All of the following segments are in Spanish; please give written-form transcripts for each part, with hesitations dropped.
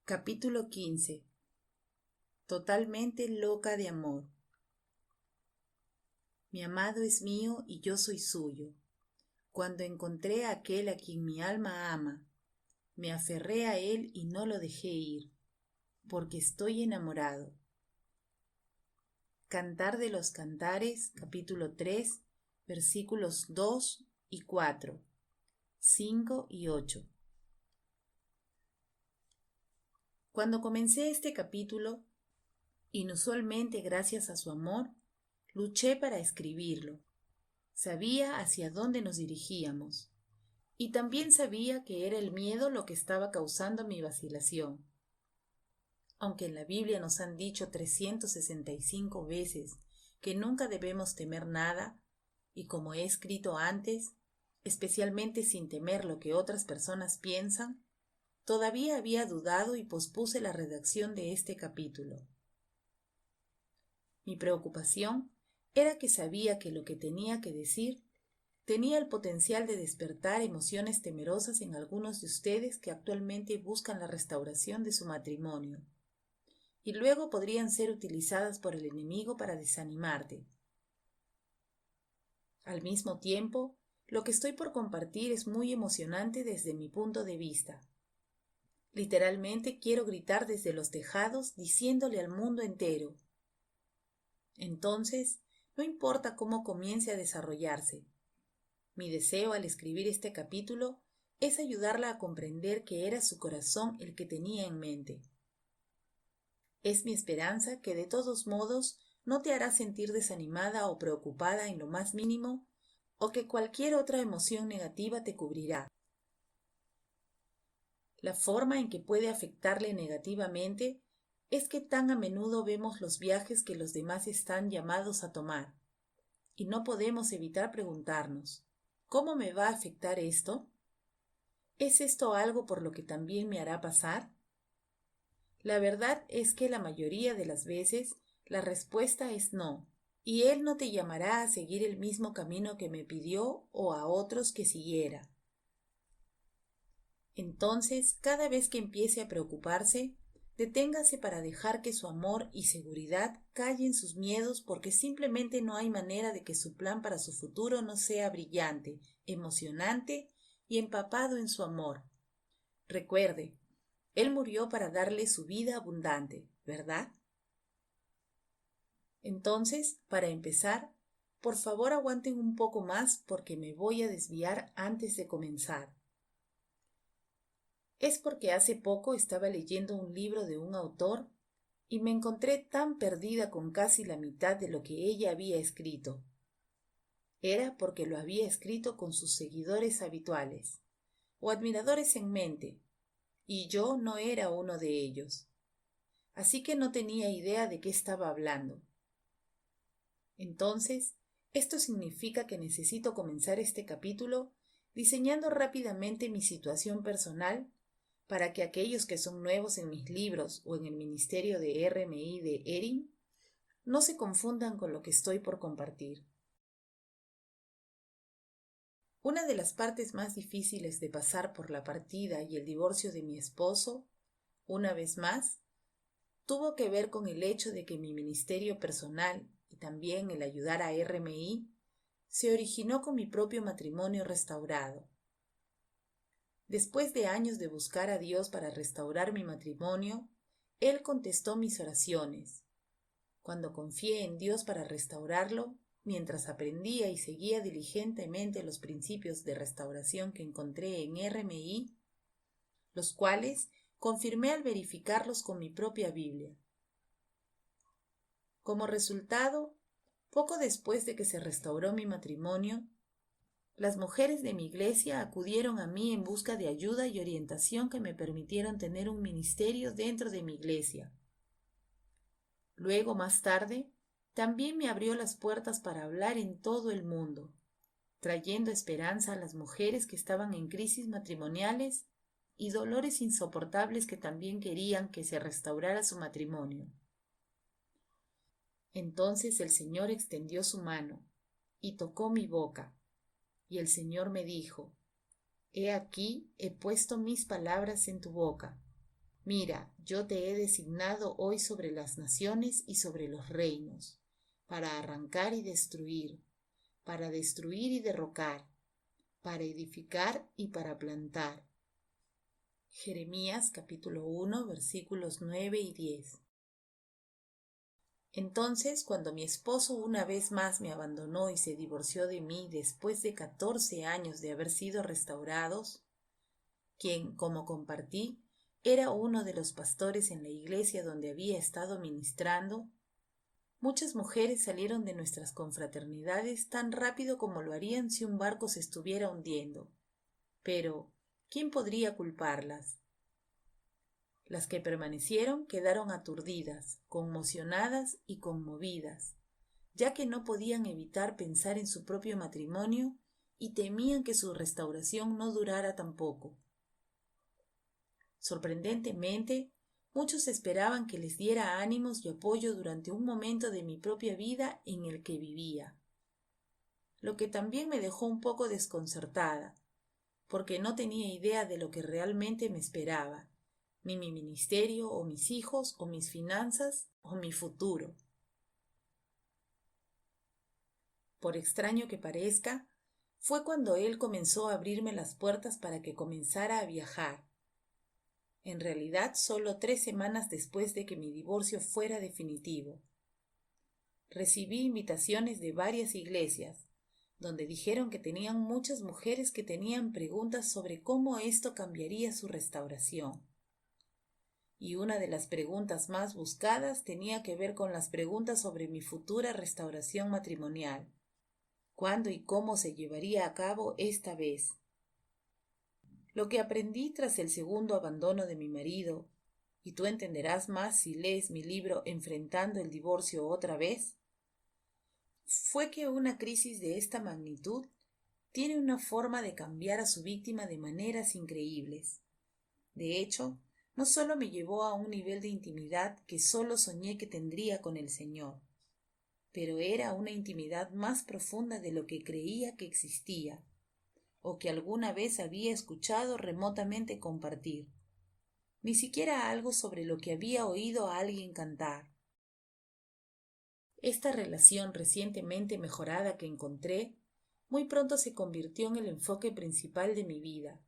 Capítulo 15. Totalmente loca de amor. Mi amado es mío y yo soy suyo. Cuando encontré a aquel a quien mi alma ama, me aferré a él y no lo dejé ir, porque estoy enamorado. Cantar de los Cantares, capítulo 3, versículos 2 y 4, 5 y 8. Cuando comencé este capítulo, inusualmente gracias a su amor, luché para escribirlo. Sabía hacia dónde nos dirigíamos, y también sabía que era el miedo lo que estaba causando mi vacilación. Aunque en la Biblia nos han dicho 365 veces que nunca debemos temer nada, y como he escrito antes, especialmente sin temer lo que otras personas piensan, todavía había dudado y pospuse la redacción de este capítulo. Mi preocupación era que sabía que lo que tenía que decir tenía el potencial de despertar emociones temerosas en algunos de ustedes que actualmente buscan la restauración de su matrimonio, y luego podrían ser utilizadas por el enemigo para desanimarte. Al mismo tiempo, lo que estoy por compartir es muy emocionante desde mi punto de vista. Literalmente quiero gritar desde los tejados diciéndole al mundo entero. Entonces, no importa cómo comience a desarrollarse. Mi deseo al escribir este capítulo es ayudarla a comprender que era su corazón el que tenía en mente. Es mi esperanza que de todos modos no te hará sentir desanimada o preocupada en lo más mínimo, o que cualquier otra emoción negativa te cubrirá. La forma en que puede afectarle negativamente es que tan a menudo vemos los viajes que los demás están llamados a tomar, y no podemos evitar preguntarnos, ¿cómo me va a afectar esto? ¿Es esto algo por lo que también me hará pasar? La verdad es que la mayoría de las veces la respuesta es no, y él no te llamará a seguir el mismo camino que me pidió o a otros que siguiera. Entonces, cada vez que empiece a preocuparse, deténgase para dejar que su amor y seguridad callen sus miedos, porque simplemente no hay manera de que su plan para su futuro no sea brillante, emocionante y empapado en su amor. Recuerde, Él murió para darle su vida abundante, ¿verdad? Entonces, para empezar, por favor aguanten un poco más porque me voy a desviar antes de comenzar. Es porque hace poco estaba leyendo un libro de un autor y me encontré tan perdida con casi la mitad de lo que ella había escrito. Era porque lo había escrito con sus seguidores habituales o admiradores en mente, y yo no era uno de ellos. Así que no tenía idea de qué estaba hablando. Entonces, esto significa que necesito comenzar este capítulo diseñando rápidamente mi situación personal para que aquellos que son nuevos en mis libros o en el ministerio de RMI de Erin no se confundan con lo que estoy por compartir. Una de las partes más difíciles de pasar por la partida y el divorcio de mi esposo, una vez más, tuvo que ver con el hecho de que mi ministerio personal y también el ayudar a RMI se originó con mi propio matrimonio restaurado. Después de años de buscar a Dios para restaurar mi matrimonio, Él contestó mis oraciones. Cuando confié en Dios para restaurarlo, mientras aprendía y seguía diligentemente los principios de restauración que encontré en RMI, los cuales confirmé al verificarlos con mi propia Biblia. Como resultado, poco después de que se restauró mi matrimonio, las mujeres de mi iglesia acudieron a mí en busca de ayuda y orientación que me permitieron tener un ministerio dentro de mi iglesia. Luego, más tarde, también me abrió las puertas para hablar en todo el mundo, trayendo esperanza a las mujeres que estaban en crisis matrimoniales y dolores insoportables que también querían que se restaurara su matrimonio. Entonces el Señor extendió su mano y tocó mi boca. Y el Señor me dijo, «He aquí, he puesto mis palabras en tu boca». Mira, yo te he designado hoy sobre las naciones y sobre los reinos, para arrancar y destruir, para destruir y derrocar, para edificar y para plantar. Jeremías capítulo 1 versículos 9 y 10. Entonces, cuando mi esposo una vez más me abandonó y se divorció de mí después de 14 años de haber sido restaurados, quien, como compartí, era uno de los pastores en la iglesia donde había estado ministrando, muchas mujeres salieron de nuestras confraternidades tan rápido como lo harían si un barco se estuviera hundiendo. Pero, ¿quién podría culparlas? Las que permanecieron quedaron aturdidas, conmocionadas y conmovidas, ya que no podían evitar pensar en su propio matrimonio y temían que su restauración no durara tampoco. Sorprendentemente, muchos esperaban que les diera ánimos y apoyo durante un momento de mi propia vida en el que vivía, lo que también me dejó un poco desconcertada, porque no tenía idea de lo que realmente me esperaba, ni mi ministerio, o mis hijos, o mis finanzas, o mi futuro. Por extraño que parezca, fue cuando él comenzó a abrirme las puertas para que comenzara a viajar. En realidad, solo 3 semanas después de que mi divorcio fuera definitivo. Recibí invitaciones de varias iglesias, donde dijeron que tenían muchas mujeres que tenían preguntas sobre cómo esto cambiaría su restauración. Y una de las preguntas más buscadas tenía que ver con las preguntas sobre mi futura restauración matrimonial. ¿Cuándo y cómo se llevaría a cabo esta vez? Lo que aprendí tras el segundo abandono de mi marido, y tú entenderás más si lees mi libro Enfrentando el divorcio otra vez, fue que una crisis de esta magnitud tiene una forma de cambiar a su víctima de maneras increíbles. De hecho, no solo me llevó a un nivel de intimidad que solo soñé que tendría con el Señor, pero era una intimidad más profunda de lo que creía que existía, o que alguna vez había escuchado remotamente compartir. Ni siquiera algo sobre lo que había oído a alguien cantar. Esta relación recientemente mejorada que encontré, muy pronto se convirtió en el enfoque principal de mi vida.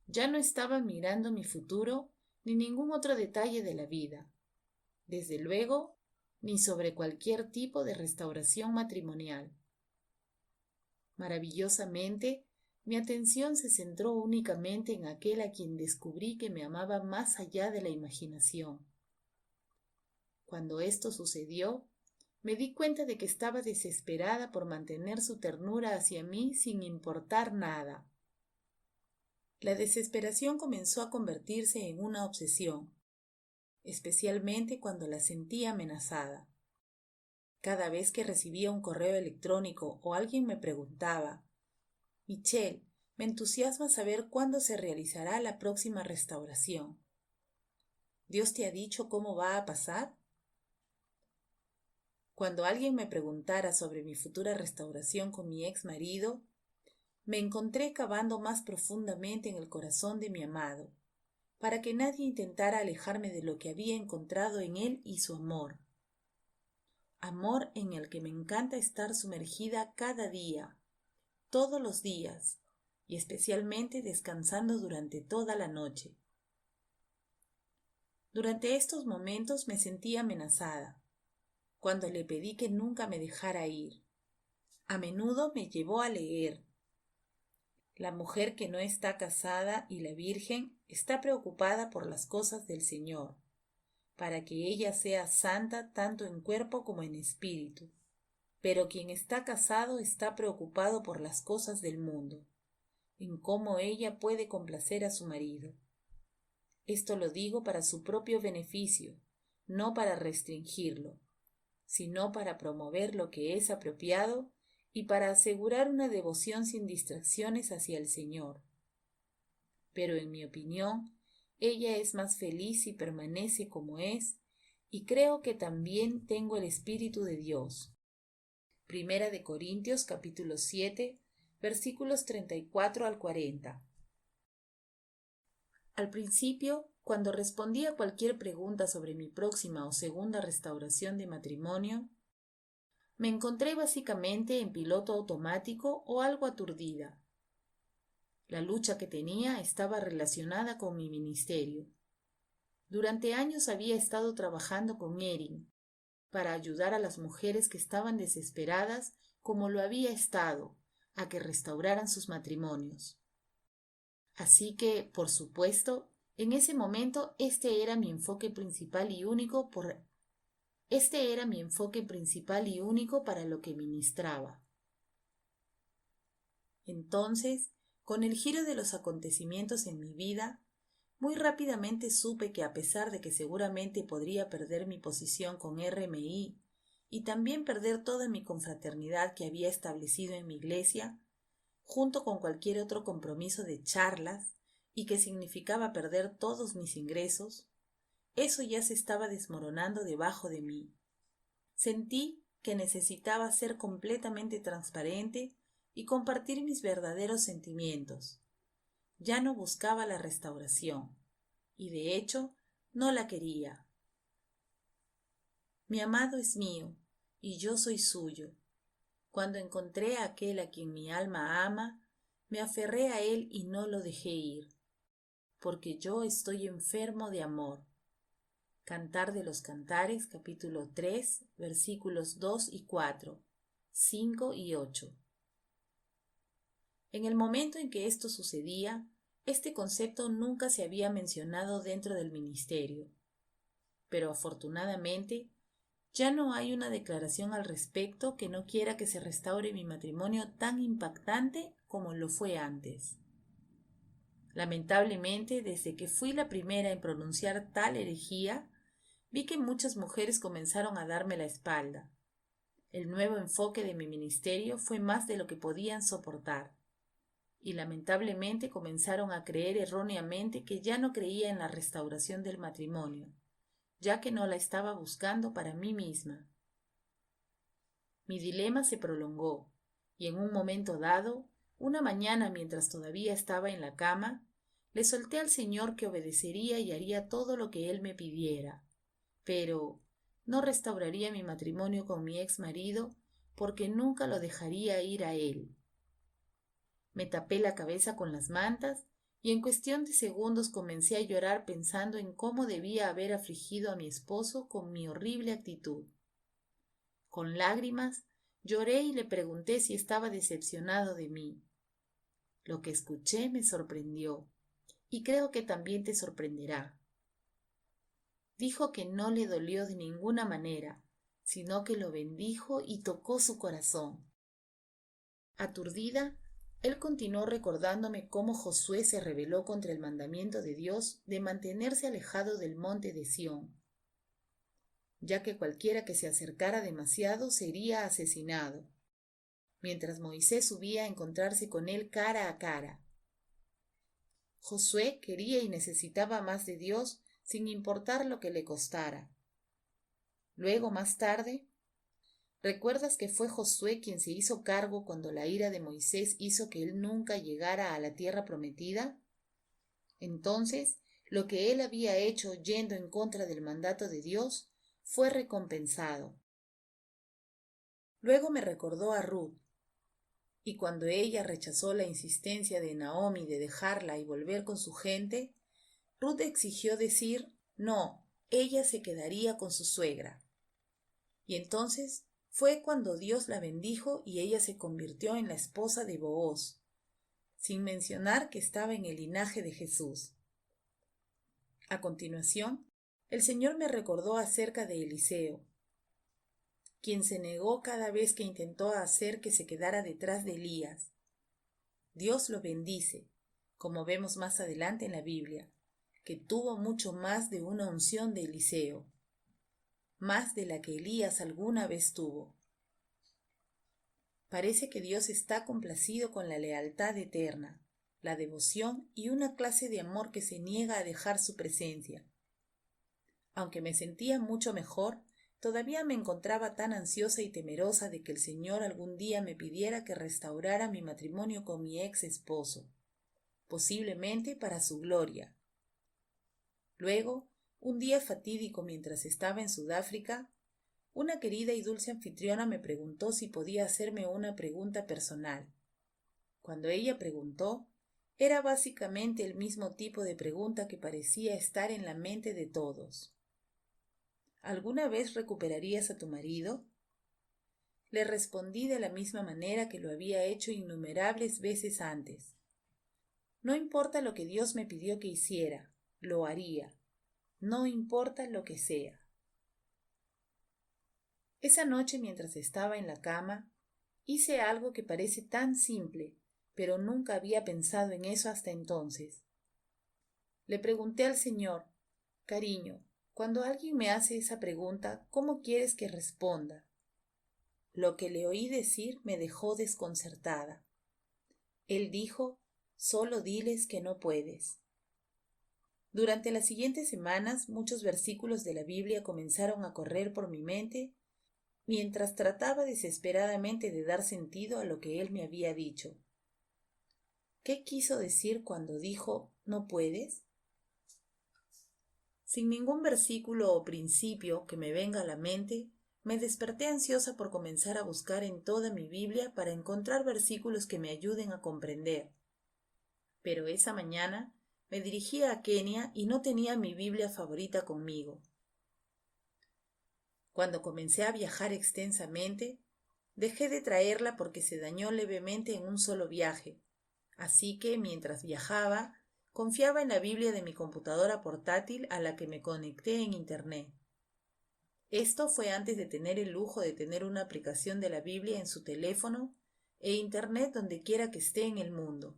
Ya no estaba mirando mi futuro ni ningún otro detalle de la vida, desde luego, ni sobre cualquier tipo de restauración matrimonial. Maravillosamente, mi atención se centró únicamente en aquel a quien descubrí que me amaba más allá de la imaginación. Cuando esto sucedió, me di cuenta de que estaba desesperada por mantener su ternura hacia mí sin importar nada. La desesperación comenzó a convertirse en una obsesión, especialmente cuando la sentía amenazada. Cada vez que recibía un correo electrónico o alguien me preguntaba, Michelle, me entusiasma saber cuándo se realizará la próxima restauración. ¿Dios te ha dicho cómo va a pasar? Cuando alguien me preguntara sobre mi futura restauración con mi ex marido, me encontré cavando más profundamente en el corazón de mi amado, para que nadie intentara alejarme de lo que había encontrado en él y su amor. Amor en el que me encanta estar sumergida cada día, todos los días, y especialmente descansando durante toda la noche. Durante estos momentos me sentí amenazada, cuando le pedí que nunca me dejara ir. A menudo me llevó a leer. La mujer que no está casada y la virgen está preocupada por las cosas del Señor, para que ella sea santa tanto en cuerpo como en espíritu. Pero quien está casado está preocupado por las cosas del mundo, en cómo ella puede complacer a su marido. Esto lo digo para su propio beneficio, no para restringirlo, sino para promover lo que es apropiado y para asegurar una devoción sin distracciones hacia el Señor. Pero en mi opinión, ella es más feliz si permanece como es, y creo que también tengo el Espíritu de Dios. Primera de Corintios capítulo 7, versículos 34 al 40. Al principio, cuando respondí a cualquier pregunta sobre mi próxima o segunda restauración de matrimonio, me encontré básicamente en piloto automático o algo aturdida. La lucha que tenía estaba relacionada con mi ministerio. Durante años había estado trabajando con Erin para ayudar a las mujeres que estaban desesperadas, como lo había estado, a que restauraran sus matrimonios. Así que, por supuesto, en ese momento este era mi enfoque principal y único para lo que ministraba. Entonces, con el giro de los acontecimientos en mi vida, muy rápidamente supe que a pesar de que seguramente podría perder mi posición con RMI y también perder toda mi confraternidad que había establecido en mi iglesia, junto con cualquier otro compromiso de charlas, y que significaba perder todos mis ingresos, eso ya se estaba desmoronando debajo de mí. Sentí que necesitaba ser completamente transparente y compartir mis verdaderos sentimientos. Ya no buscaba la restauración, y de hecho no la quería. Mi amado es mío, y yo soy suyo. Cuando encontré a aquel a quien mi alma ama, me aferré a él y no lo dejé ir, porque yo estoy enfermo de amor. Cantar de los Cantares, capítulo 3, versículos 2 y 4, 5 y 8. En el momento en que esto sucedía, este concepto nunca se había mencionado dentro del ministerio, pero afortunadamente ya no hay una declaración al respecto que no quiera que se restaure mi matrimonio tan impactante como lo fue antes. Lamentablemente, desde que fui la primera en pronunciar tal herejía, vi que muchas mujeres comenzaron a darme la espalda. El nuevo enfoque de mi ministerio fue más de lo que podían soportar, y lamentablemente comenzaron a creer erróneamente que ya no creía en la restauración del matrimonio, ya que no la estaba buscando para mí misma. Mi dilema se prolongó, y en un momento dado, una mañana mientras todavía estaba en la cama, le solté al Señor que obedecería y haría todo lo que Él me pidiera, pero no restauraría mi matrimonio con mi ex marido porque nunca lo dejaría ir a él. Me tapé la cabeza con las mantas y en cuestión de segundos comencé a llorar pensando en cómo debía haber afligido a mi esposo con mi horrible actitud. Con lágrimas, lloré y le pregunté si estaba decepcionado de mí. Lo que escuché me sorprendió, y creo que también te sorprenderá. Dijo que no le dolió de ninguna manera, sino que lo bendijo y tocó su corazón. Aturdida, él continuó recordándome cómo Josué se rebeló contra el mandamiento de Dios de mantenerse alejado del monte de Sión, ya que cualquiera que se acercara demasiado sería asesinado, mientras Moisés subía a encontrarse con él cara a cara. Josué quería y necesitaba más de Dios sin importar lo que le costara. Luego, más tarde, ¿recuerdas que fue Josué quien se hizo cargo cuando la ira de Moisés hizo que él nunca llegara a la tierra prometida? Entonces, lo que él había hecho yendo en contra del mandato de Dios fue recompensado. Luego me recordó a Ruth, y cuando ella rechazó la insistencia de Naomi de dejarla y volver con su gente, Ruth exigió decir, no, ella se quedaría con su suegra. Y entonces fue cuando Dios la bendijo y ella se convirtió en la esposa de Booz, sin mencionar que estaba en el linaje de Jesús. A continuación, el Señor me recordó acerca de Eliseo, quien se negó cada vez que intentó hacer que se quedara detrás de Elías. Dios lo bendice, como vemos más adelante en la Biblia, que tuvo mucho más de una unción de Eliseo, más de la que Elías alguna vez tuvo. Parece que Dios está complacido con la lealtad eterna, la devoción y una clase de amor que se niega a dejar su presencia. Aunque me sentía mucho mejor, todavía me encontraba tan ansiosa y temerosa de que el Señor algún día me pidiera que restaurara mi matrimonio con mi ex esposo, posiblemente para su gloria. Luego, un día fatídico mientras estaba en Sudáfrica, una querida y dulce anfitriona me preguntó si podía hacerme una pregunta personal. Cuando ella preguntó, era básicamente el mismo tipo de pregunta que parecía estar en la mente de todos. ¿Alguna vez recuperarías a tu marido? Le respondí de la misma manera que lo había hecho innumerables veces antes. No importa lo que Dios me pidió que hiciera, lo haría. No importa lo que sea. Esa noche, mientras estaba en la cama, hice algo que parece tan simple, pero nunca había pensado en eso hasta entonces. Le pregunté al Señor, cariño, cuando alguien me hace esa pregunta, ¿cómo quieres que responda? Lo que le oí decir me dejó desconcertada. Él dijo, solo diles que no puedes. Durante las siguientes semanas, muchos versículos de la Biblia comenzaron a correr por mi mente mientras trataba desesperadamente de dar sentido a lo que él me había dicho. ¿Qué quiso decir cuando dijo no puedes? Sin ningún versículo o principio que me venga a la mente, me desperté ansiosa por comenzar a buscar en toda mi Biblia para encontrar versículos que me ayuden a comprender. Pero esa mañana me dirigía a Kenia y no tenía mi Biblia favorita conmigo. Cuando comencé a viajar extensamente, dejé de traerla porque se dañó levemente en un solo viaje, así que mientras viajaba, confiaba en la Biblia de mi computadora portátil a la que me conecté en Internet. Esto fue antes de tener el lujo de tener una aplicación de la Biblia en su teléfono e Internet donde quiera que esté en el mundo.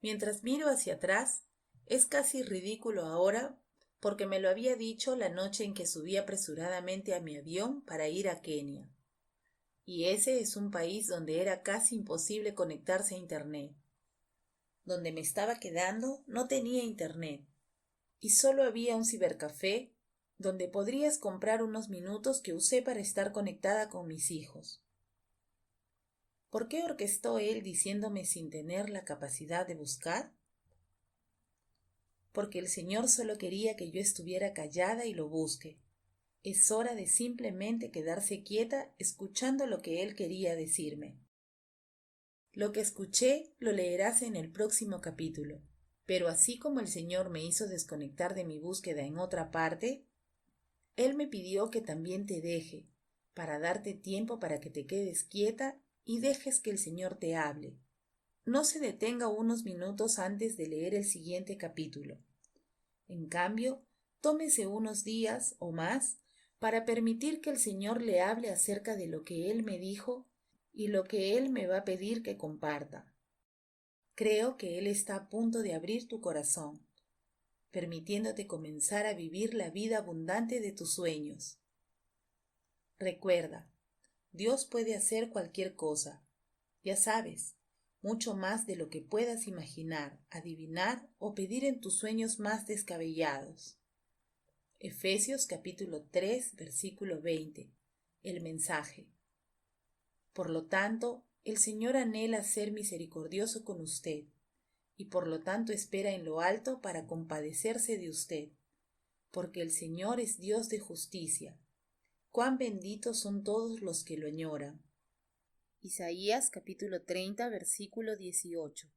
Mientras miro hacia atrás, es casi ridículo ahora porque me lo había dicho la noche en que subí apresuradamente a mi avión para ir a Kenia. Y ese es un país donde era casi imposible conectarse a Internet. Donde me estaba quedando no tenía Internet y solo había un cibercafé donde podrías comprar unos minutos que usé para estar conectada con mis hijos. ¿Por qué orquestó él diciéndome sin tener la capacidad de buscar? Porque el Señor solo quería que yo estuviera callada y lo busque. Es hora de simplemente quedarse quieta escuchando lo que Él quería decirme. Lo que escuché lo leerás en el próximo capítulo, pero así como el Señor me hizo desconectar de mi búsqueda en otra parte, Él me pidió que también te deje, para darte tiempo para que te quedes quieta y dejes que el Señor te hable. No se detenga unos minutos antes de leer el siguiente capítulo. En cambio, tómese unos días o más para permitir que el Señor le hable acerca de lo que Él me dijo y lo que Él me va a pedir que comparta. Creo que Él está a punto de abrir tu corazón, permitiéndote comenzar a vivir la vida abundante de tus sueños. Recuerda, Dios puede hacer cualquier cosa. Ya sabes, mucho más de lo que puedas imaginar, adivinar o pedir en tus sueños más descabellados. Efesios capítulo 3, versículo 20. El mensaje. Por lo tanto, el Señor anhela ser misericordioso con usted, y por lo tanto espera en lo alto para compadecerse de usted, porque el Señor es Dios de justicia. Cuán benditos son todos los que lo añoran. Isaías capítulo 30, versículo 18.